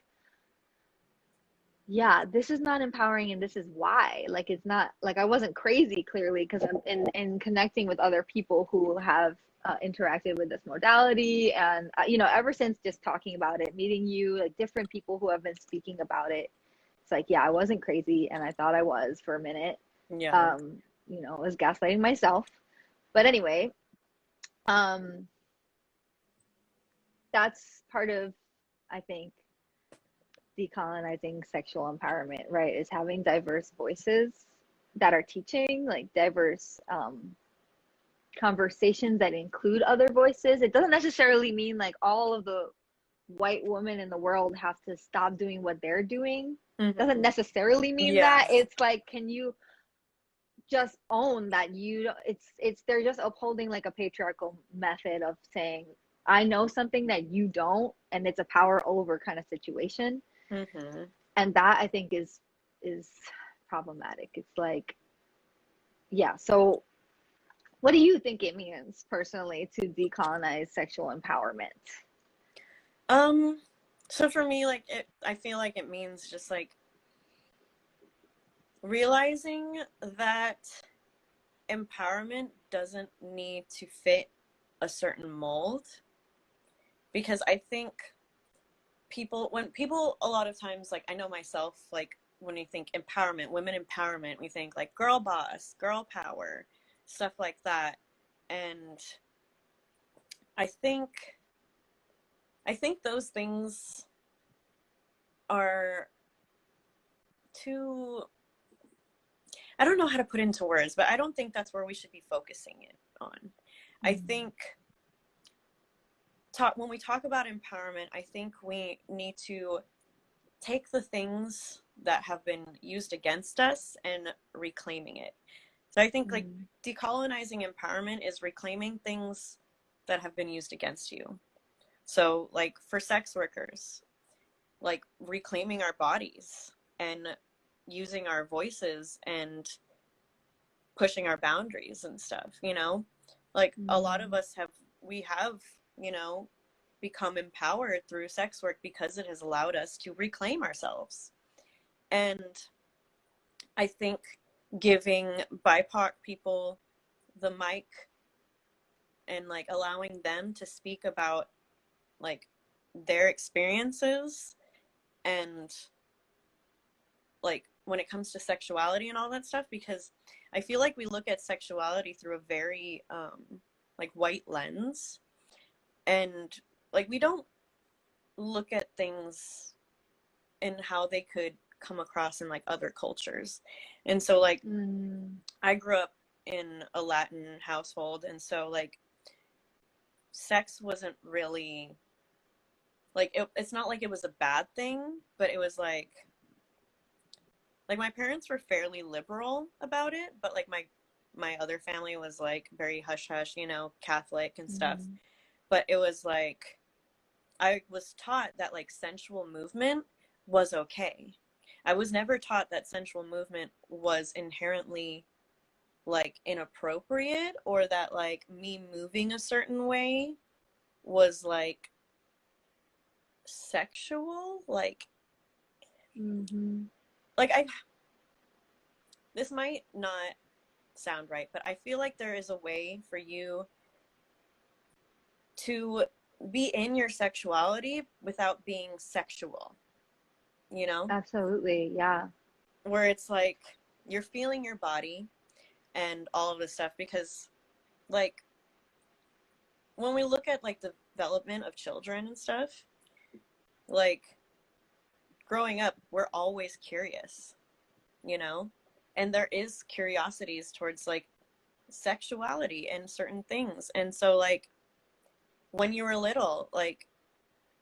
yeah, this is not empowering, and this is why. Like, it's not like I wasn't crazy, clearly, because I'm in connecting with other people who have interacted with this modality, and ever since just talking about it, meeting you, like different people who have been speaking about it, it's like, yeah, I wasn't crazy, and I thought I was for a minute. I was gaslighting myself, but anyway, that's part of, I think, decolonizing sexual empowerment, right? Is having diverse voices that are teaching, like diverse conversations that include other voices. It doesn't necessarily mean like all of the white women in the world have to stop doing what they're doing. Doesn't necessarily mean that. It's like, can you just own that they're just upholding like a patriarchal method of saying, I know something that you don't, and it's a power over kind of situation. And that, I think, is problematic. It's like, yeah. So what do you think it means personally to decolonize sexual empowerment? So for me, like, I feel like it means just like realizing that empowerment doesn't need to fit a certain mold. Because I think when people a lot of times, like I know myself, like when we think empowerment, women empowerment, we think like girl boss, girl power, stuff like that. And I think those things are too, I don't know how to put into words, but I don't think that's where we should be focusing it on. I think when we talk about empowerment, I think we need to take the things that have been used against us and reclaiming it. So I think like decolonizing empowerment is reclaiming things that have been used against you. So like for sex workers, like reclaiming our bodies and using our voices and pushing our boundaries and stuff, you know? Like a lot of us have you know, become empowered through sex work because it has allowed us to reclaim ourselves. And I think giving BIPOC people the mic and like allowing them to speak about like their experiences and like when it comes to sexuality and all that stuff, because I feel like we look at sexuality through a very like white lens, and like we don't look at things and how they could come across in like other cultures. And so like I grew up in a Latin household, and so like sex wasn't really like it's not like it was a bad thing, but it was like my parents were fairly liberal about it, but like my other family was like very hush hush, you know, Catholic and stuff. But it was like I was taught that like sensual movement was okay. I was never taught that sensual movement was inherently like inappropriate, or that like me moving a certain way was like sexual. Like like this might not sound right, but I feel like there is a way for you to be in your sexuality without being sexual, you know? Absolutely, yeah. Where it's like you're feeling your body and all of this stuff, because like when we look at like the development of children and stuff, like growing up, we're always curious, you know? And there is curiosities towards like sexuality and certain things. And so like when you were little, like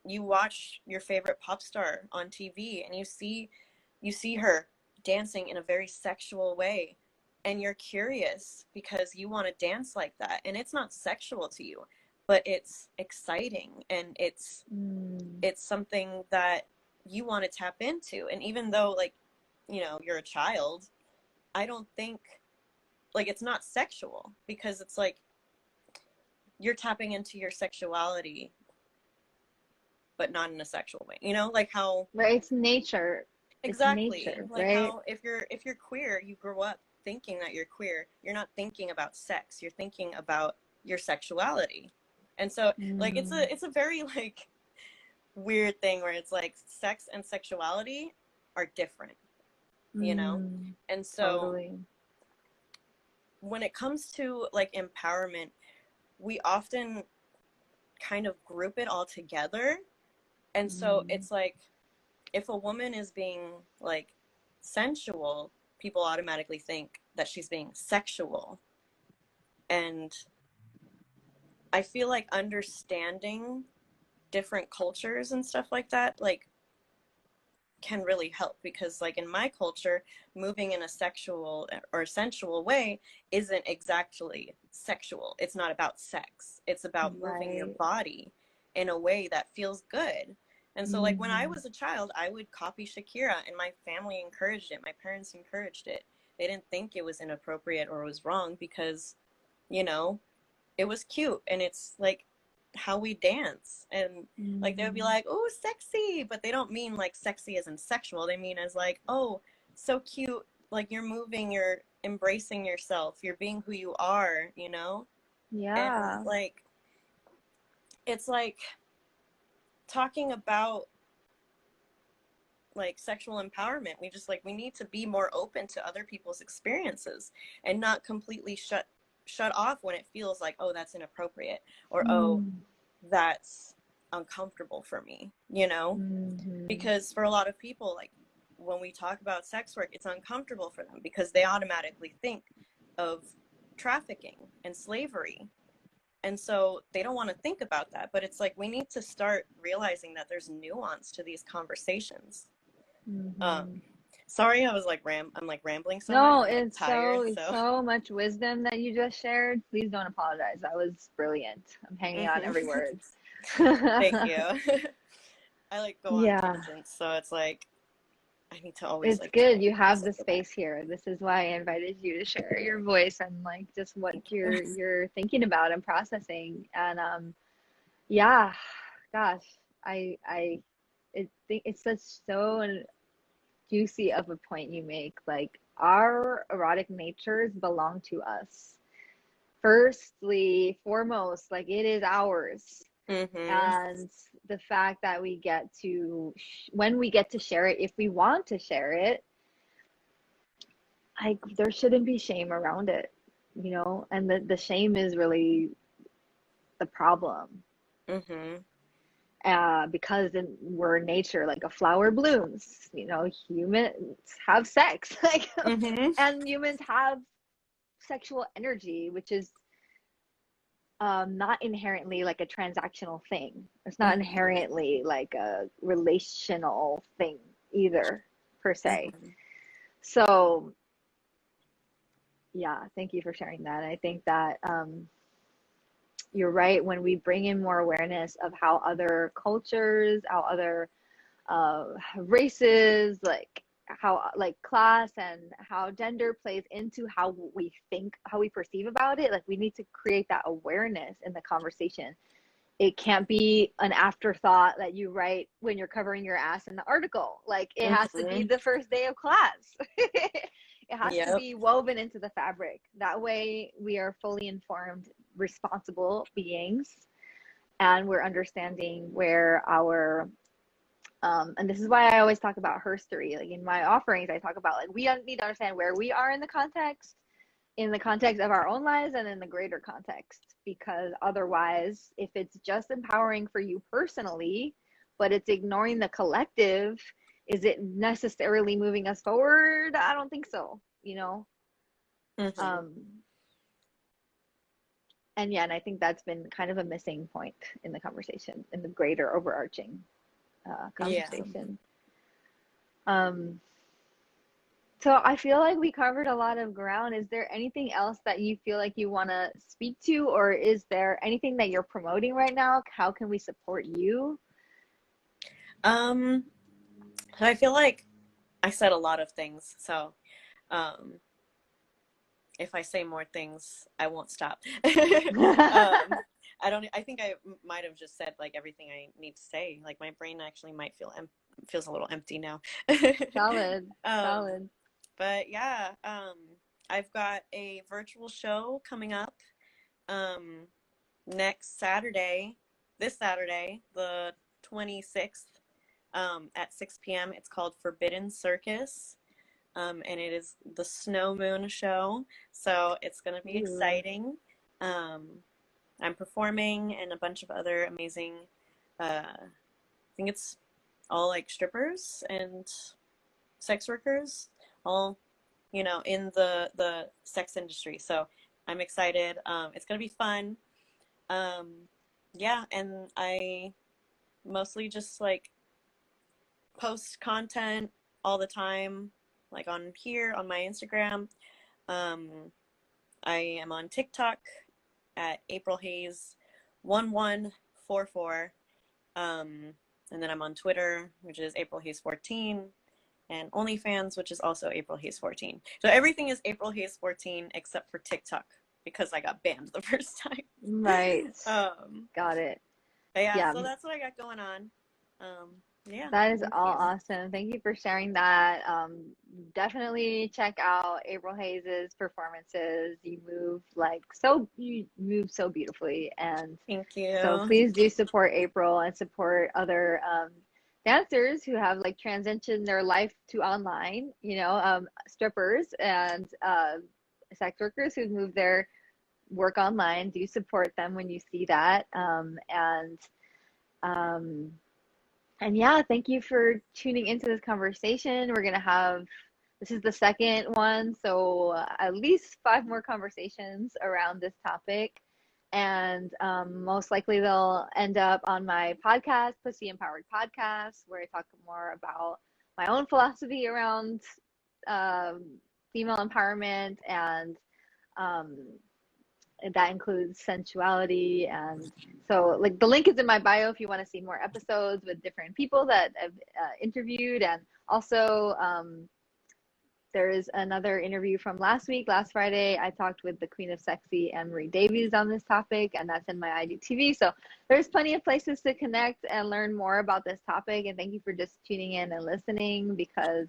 you watch your favorite pop star on TV and you see her dancing in a very sexual way, and you're curious because you want to dance like that, and it's not sexual to you, but it's exciting, and it's something that you want to tap into. And even though like, you know, you're a child, I don't think like it's not sexual, because it's like you're tapping into your sexuality but not in a sexual way, you know, like how Right, it's nature. exactly It's nature, like right? how if you're queer, you grow up thinking that you're queer, you're not thinking about sex, you're thinking about your sexuality. And so like it's a very like weird thing where it's like sex and sexuality are different, you know? And so Totally. when it comes to like empowerment, we often kind of group it all together. And so it's like if a woman is being like sensual, people automatically think that she's being sexual. And I feel like understanding different cultures and stuff like that like can really help, because like in my culture, moving in a sexual or sensual way isn't exactly sexual. It's not about sex. It's about moving your body in a way that feels good. And so like when I was a child, I would copy Shakira, and my family encouraged it. My parents encouraged it. They didn't think it was inappropriate or was wrong, because, you know, it was cute, and it's like how we dance. And like they would be like, oh, sexy, but they don't mean like sexy as in sexual. They mean as like, oh, so cute, like you're moving, you're embracing yourself, you're being who you are, you know? Yeah. And like it's like talking about like sexual empowerment, we need to be more open to other people's experiences and not completely shut off when it feels like, oh, that's inappropriate, or oh, that's uncomfortable for me, you know? Because for a lot of people, like when we talk about sex work, it's uncomfortable for them because they automatically think of trafficking and slavery. And so they don't want to think about that. But it's like we need to start realizing that there's nuance to these conversations. Sorry, I'm like rambling so much. No, I'm like it's tired. so much wisdom that you just shared. Please don't apologize. That was brilliant. I'm hanging on every word. Thank you. I like go on Yeah. tangents, so it's like I need to always It's like try good and you have the circle back. space here. This is why I invited you to share your voice and like just what Thank you. you're thinking about and processing. And yeah, gosh, I think it's such so juicy of a point you make. Like our erotic natures belong to us. Firstly, foremost, like it is ours. Mm-hmm. And the fact that we get to when we get to share it, if we want to share it, like there shouldn't be shame around it, you know? And the shame is really the problem. Mm-hmm. Because we're nature, like a flower blooms, you know, humans have sex, like, Mm-hmm. and humans have sexual energy, which is not inherently like a transactional thing. It's not inherently like a relational thing either, per se. Mm-hmm. So, yeah, thank you for sharing that. I think that you're right. When we bring in more awareness of how other cultures, how other races, like how like class and how gender plays into how we think, how we perceive about it, like we need to create that awareness in the conversation. It can't be an afterthought that you write when you're covering your ass in the article. Like it has to be Mm-hmm. the first day of class. It has to Yep. be woven into the fabric. That way we are fully informed, responsible beings, and we're understanding where our and this is why I always talk about herstory. Like in my offerings, I talk about like we need to understand where we are in the context of our own lives and in the greater context. Because otherwise, if it's just empowering for you personally, but it's ignoring the collective, is it necessarily moving us forward? I don't think so, you know? Mm-hmm. Um, and yeah, and I think that's been kind of a missing point in the conversation, in the greater overarching Yeah. conversation. Um, So I feel like we covered a lot of ground. Is there anything else that you feel like you want to speak to, or is there anything that you're promoting right now? How can we support you? Um, so I feel like I said a lot of things. So, um, if I say more things, I won't stop. I don't. I think I might have just said like everything I need to say. Like my brain actually might feels a little empty now. Solid, um, solid. but yeah, I've got a virtual show coming up um, next Saturday. This Saturday, the 26th, at 6 p.m. It's called Forbidden Circus. And it is the Snow Moon show, so it's going to be Ooh. exciting. Um, I'm performing and a bunch of other amazing, I think it's all like strippers and sex workers, all, in the sex industry. So I'm excited. It's going to be fun. Um, yeah, and I mostly just like post content all the time, like on here on my Instagram. Um, I am on TikTok at April Haze 1144. Um, and then I'm on Twitter, which is April Haze 14, and OnlyFans, which is also April Haze 14. So everything is April Haze 14 except for TikTok because I got banned the first time. Right. um, Got it. but yeah, Yeah, so that's what I got going on. Um, yeah, that is thank all you. awesome. Thank you for sharing that. Definitely check out April Hayes's performances. You move so beautifully, and Thank so you. please do support April and support other dancers who have like transitioned their life to online. You know, strippers and sex workers who've moved their work online. Do support them when you see that, um, and yeah, thank you for tuning into this conversation. This is the second one, so at least five more conversations around this topic. And most likely they'll end up on my podcast, Pussy Empowered Podcast, where I talk more about my own philosophy around um, female empowerment and um, that includes sensuality. And so like the link is in my bio if you want to see more episodes with different people that I've interviewed. And also there is another interview from last week, last Friday. I talked with the Queen of Sexy, Anne-Marie Davies, on this topic, and that's in my IGTV. So there's plenty of places to connect and learn more about this topic. And thank you for just tuning in and listening, because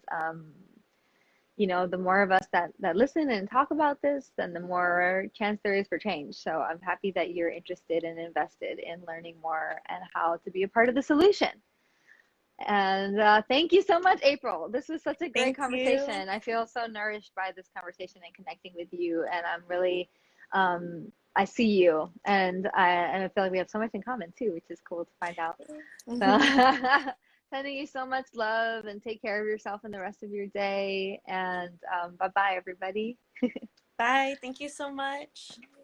you know, the more of us that listen and talk about this, then the more chance there is for change. So I'm happy that you're interested and invested in learning more and how to be a part of the solution. And thank you so much, April. This was such a great conversation. I feel so nourished by this conversation and connecting with you. And I'm really, I see you, and I feel like we have so much in common too, which is cool to find out. So sending you so much love, and take care of yourself and the rest of your day. And bye-bye, everybody. Bye. Thank you so much.